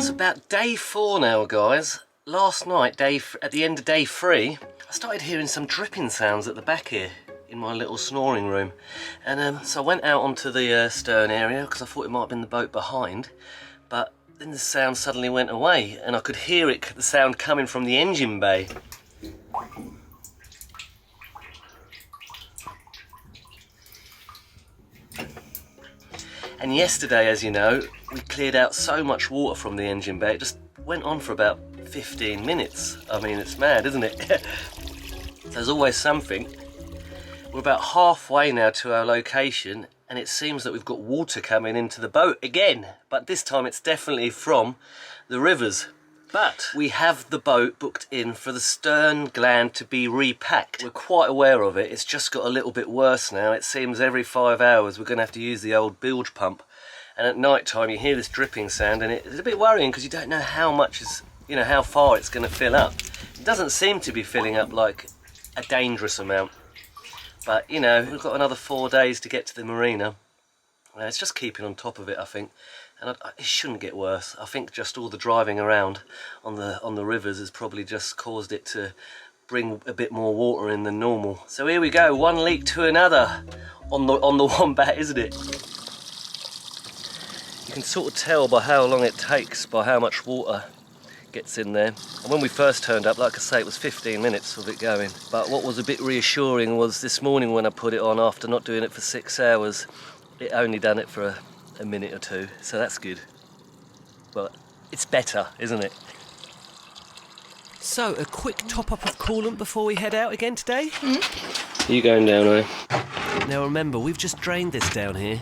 It's about day 4 now, guys. Last night, at the end of day 3, I started hearing some dripping sounds at the back here in my little snoring room. And so I went out onto the stern area because I thought it might have been the boat behind. But then the sound suddenly went away and I could hear the sound coming from the engine bay. And yesterday, as you know, we cleared out so much water from the engine bay, it just went on for about 15 minutes. I mean, it's mad, isn't it? There's always something. We're about halfway now to our location, and it seems that we've got water coming into the boat again, but this time it's definitely from the rivers. But we have the boat booked in for the stern gland to be repacked. We're quite aware of it. It's just got a little bit worse now. It seems every 5 hours we're going to have to use the old bilge pump. And at night time you hear this dripping sound and it's a bit worrying because you don't know how much is, how far it's going to fill up. It doesn't seem to be filling up like a dangerous amount. But, we've got another 4 days to get to the marina. It's just keeping on top of it, I think. And it shouldn't get worse. I think just all the driving around on the rivers has probably just caused it to bring a bit more water in than normal. So here we go, one leak to another on the Wombat, isn't it? You can sort of tell by how long it takes, by how much water gets in there. And when we first turned up, like I say, it was 15 minutes of it going. But what was a bit reassuring was this morning when I put it on after not doing it for 6 hours, it only done it for a minute or two, so that's good. But it's better, isn't it? So, a quick top-up of coolant before we head out again today? Are you going down there? Now remember, we've just drained this down here,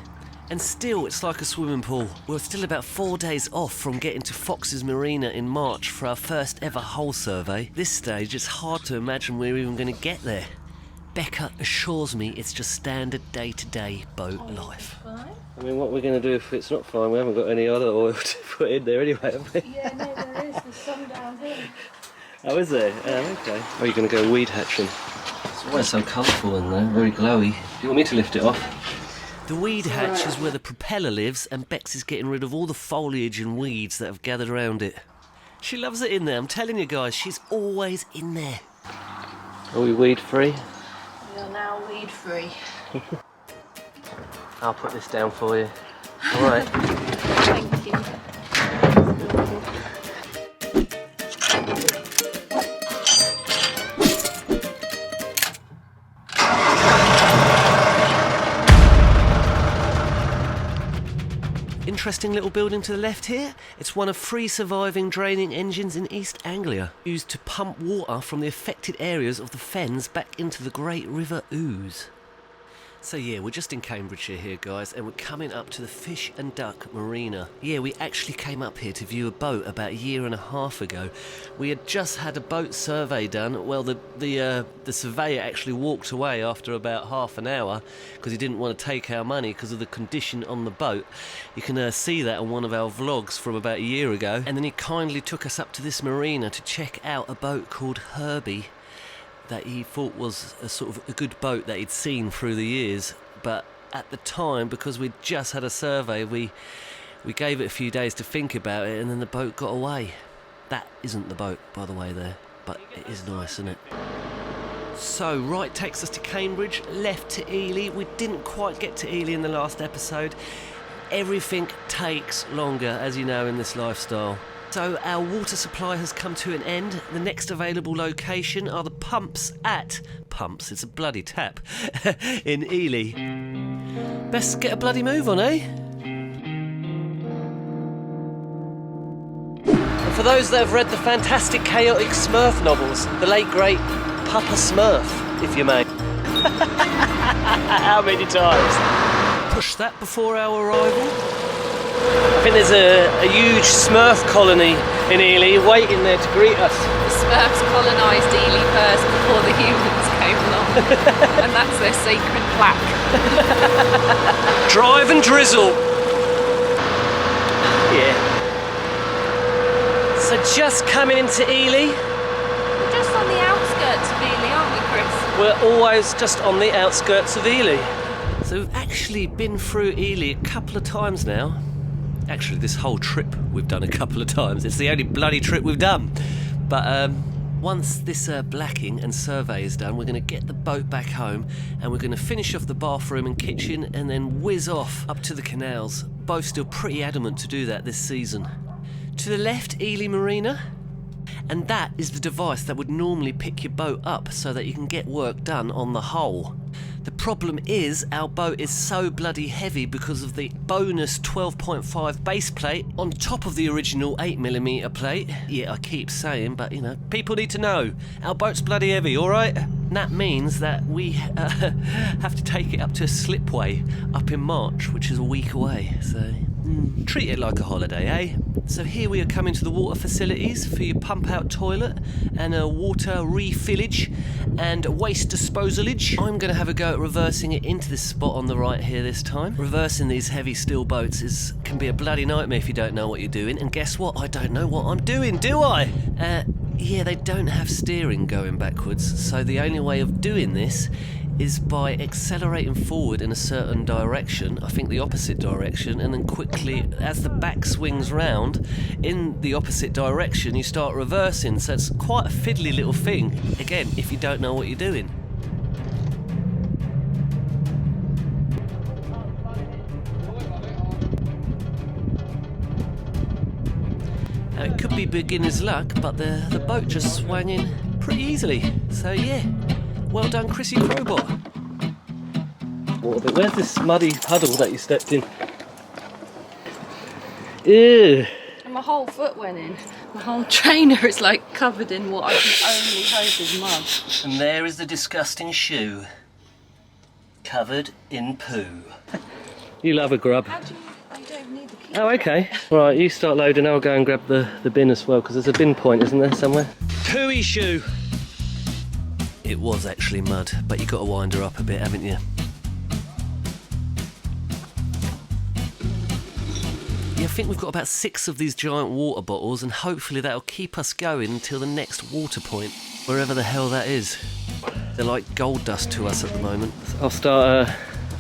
and still it's like a swimming pool. We're still about 4 days off from getting to Fox's Marina in March for our first ever hull survey. This stage, it's hard to imagine we're even going to get there. Becca assures me it's just standard day-to-day boat life. I mean, what we're going to do if it's not fine? We haven't got any other oil to put in there anyway, have we? Yeah, no, there is. There's some down here. Oh, is there? Okay. Are you going to go weed hatching? It's always so colourful in there, very glowy. Do you want me to lift it off? The weed hatch is where the propeller lives, and Bex is getting rid of all the foliage and weeds that have gathered around it. She loves it in there, I'm telling you guys, she's always in there. Are we weed free? We are now weed free. I'll put this down for you. All right. Thank you. Interesting little building to the left here. It's one of 3 surviving draining engines in East Anglia, used to pump water from the affected areas of the fens back into the Great River Ouse. So yeah, we're just in Cambridgeshire here, guys, and we're coming up to the Fish and Duck Marina. Yeah, we actually came up here to view a boat about 1.5 years ago. We had just had a boat survey done. Well, the surveyor actually walked away after about half an hour because he didn't want to take our money because of the condition on the boat. You can see that on one of our vlogs from about 1 year ago. And then he kindly took us up to this marina to check out a boat called Herbie, that he thought was a sort of a good boat that he'd seen through the years. But at the time, because we'd just had a survey, we gave it a few days to think about it, and then the boat got away. That isn't the boat, by the way, there, but it is nice, isn't it? So, right takes us to Cambridge, left to Ely. We didn't quite get to Ely in the last episode. Everything takes longer, as you know, in this lifestyle. So our water supply has come to an end. The next available location are the pumps at... Pumps, it's a bloody tap. in Ely. Best get a bloody move on, eh? And for those that have read the fantastic chaotic Smurf novels, the late great Papa Smurf, if you may. How many times? Push that before our arrival. I think there's a huge Smurf colony in Ely waiting there to greet us. The Smurfs colonised Ely first before the humans came along. And that's their sacred plaque. Drive and drizzle. Yeah. So just coming into Ely. We're just on the outskirts of Ely, aren't we, Chris? We're always just on the outskirts of Ely. So we've actually been through Ely a couple of times now. Actually, this whole trip we've done a couple of times. It's the only bloody trip we've done. But once this blacking and survey is done, we're going to get the boat back home and we're going to finish off the bathroom and kitchen and then whiz off up to the canals. Both still pretty adamant to do that this season. To the left, Ely Marina. And that is the device that would normally pick your boat up so that you can get work done on the hull. The problem is our boat is so bloody heavy because of the bonus 12.5 base plate on top of the original 8mm plate. Yeah, I keep saying, but you know, people need to know. Our boat's bloody heavy, alright? That means that we have to take it up to a slipway up in March, which is a week away, so treat it like a holiday, eh? So here we are coming to the water facilities for your pump out toilet and a water refillage and waste disposalage. I'm going to have a go at reversing it into this spot on the right here this time. Reversing these heavy steel boats can be a bloody nightmare if you don't know what you're doing, and guess what? I don't know what I'm doing, do I? Yeah, they don't have steering going backwards, so the only way of doing this is by accelerating forward in a certain direction, I think the opposite direction, and then quickly, as the back swings round in the opposite direction, you start reversing. So it's quite a fiddly little thing, again, if you don't know what you're doing. Now, it could be beginner's luck, but the boat just swung in pretty easily. So yeah, well done, Chrissy Crobot. Where's this muddy puddle that you stepped in? Ew. And my whole foot went in. My whole trainer is like covered in what I can only hope is mud. And there is the disgusting shoe. Covered in poo. You love a grub. How do you... I don't need the key. Oh, okay. Right, you start loading, I'll go and grab the bin as well, because there's a bin point, isn't there, somewhere? Pooey shoe! It was actually mud, but you've got to wind her up a bit, haven't you? Yeah, I think we've got about 6 of these giant water bottles, and hopefully that'll keep us going until the next water point, wherever the hell that is. They're like gold dust to us at the moment. I'll start,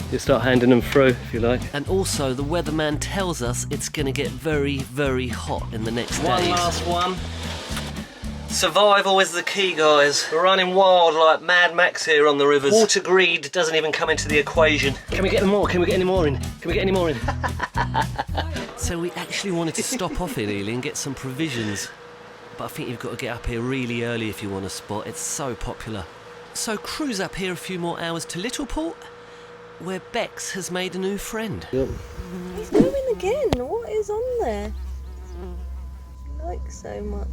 you'll start handing them through, if you like. And also, the weatherman tells us it's going to get very, very hot in the next days. One last one. Survival is the key, guys. We're running wild like Mad Max here on the rivers. Water greed doesn't even come into the equation. Can we get more? Can we get any more in? Can we get any more in? So we actually wanted to stop off in Ely and get some provisions. But I think you've got to get up here really early if you want a spot. It's so popular. So cruise up here a few more hours to Littleport, where Bex has made a new friend. Yep. He's going again. What is on there? I like so much.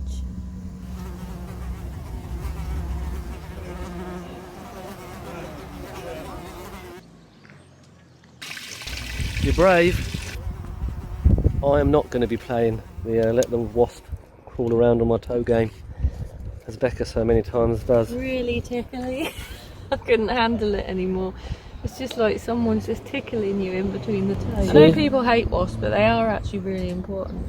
You're brave. I am not going to be playing the let the wasp crawl around on my toe game, as Becca so many times does. Really tickly. I couldn't handle it anymore. It's just like someone's just tickling you in between the toes. I know people hate wasps, but they are actually really important.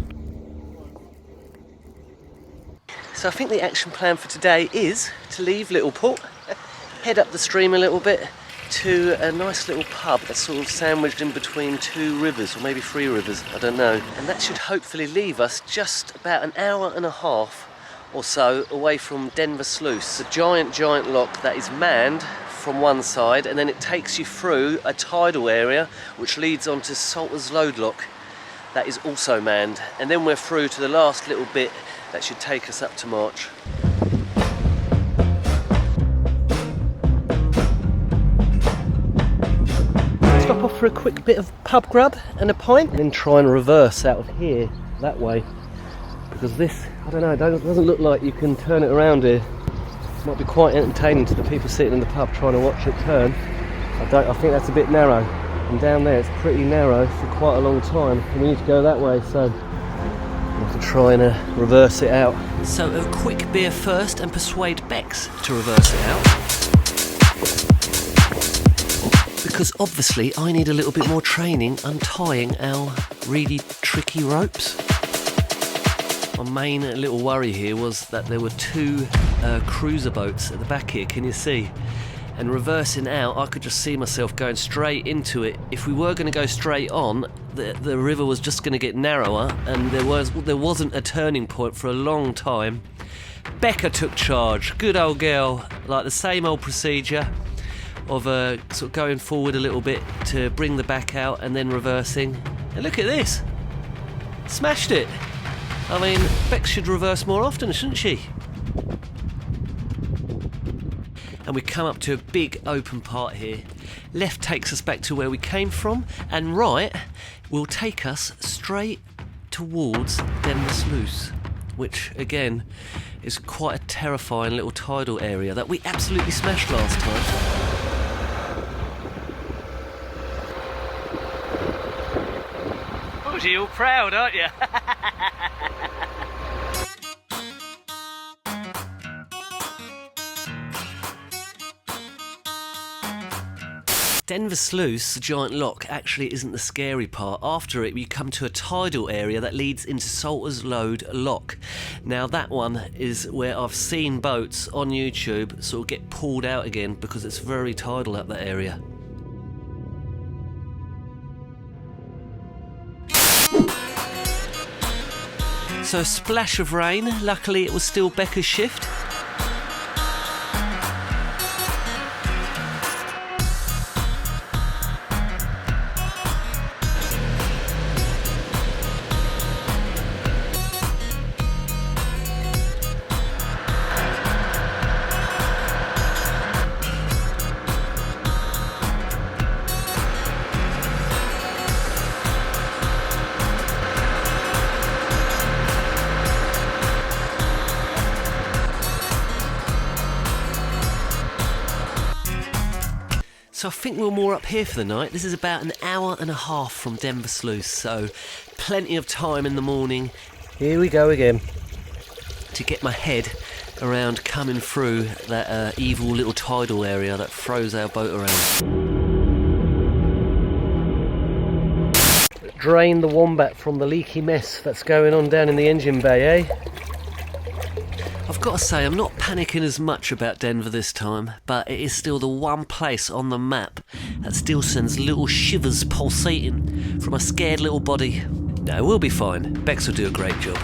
So I think the action plan for today is to leave Littleport, head up the stream a little bit to a nice little pub that's sort of sandwiched in between 2 rivers, or maybe 3 rivers, I don't know. And that should hopefully leave us just about an hour and a half or so away from Denver Sluice. It's a giant lock that is manned from one side, and then it takes you through a tidal area which leads onto Salter's Load Lock that is also manned. And then we're through to the last little bit that should take us up to March. Stop off for a quick bit of pub grub and a pint, and then try and reverse out of here that way, because this, I don't know, it doesn't look like you can turn it around here. It might be quite entertaining to the people sitting in the pub trying to watch it turn. I think that's a bit narrow, and down there it's pretty narrow for quite a long time, and we need to go that way, so we'll have to try and reverse it out. So a quick beer first and persuade Bex to reverse it out, because obviously I need a little bit more training untying our really tricky ropes. My main little worry here was that there were 2 cruiser boats at the back here, can you see? And reversing out, I could just see myself going straight into it. If we were going to go straight on, the river was just going to get narrower, and there wasn't a turning point for a long time. Becca took charge. Good old girl. Like the same old procedure of sort of going forward a little bit to bring the back out and then reversing. And look at this. Smashed it. I mean, Beck should reverse more often, shouldn't she? And we come up to a big open part here. Left takes us back to where we came from, and right will take us straight towards Denver Sluice, which again is quite a terrifying little tidal area that we absolutely smashed last time. Oh, you're all proud, aren't you? Denver Sluice, the giant lock, actually isn't the scary part. After it, you come to a tidal area that leads into Salter's Lode Lock. Now that one is where I've seen boats on YouTube sort of get pulled out again because it's very tidal up that area. So a splash of rain. Luckily it was still Becca's shift. So I think we'll moor up here for the night. This is about an hour and a half from Denver Sluice, so plenty of time in the morning. Here we go again. To get my head around coming through that evil little tidal area that throws our boat around. Drain the wombat from the leaky mess that's going on down in the engine bay, eh? I've got to say, I'm not panicking as much about Denver this time, but it is still the one place on the map that still sends little shivers pulsating from a scared little body. No, we'll be fine. Bex will do a great job.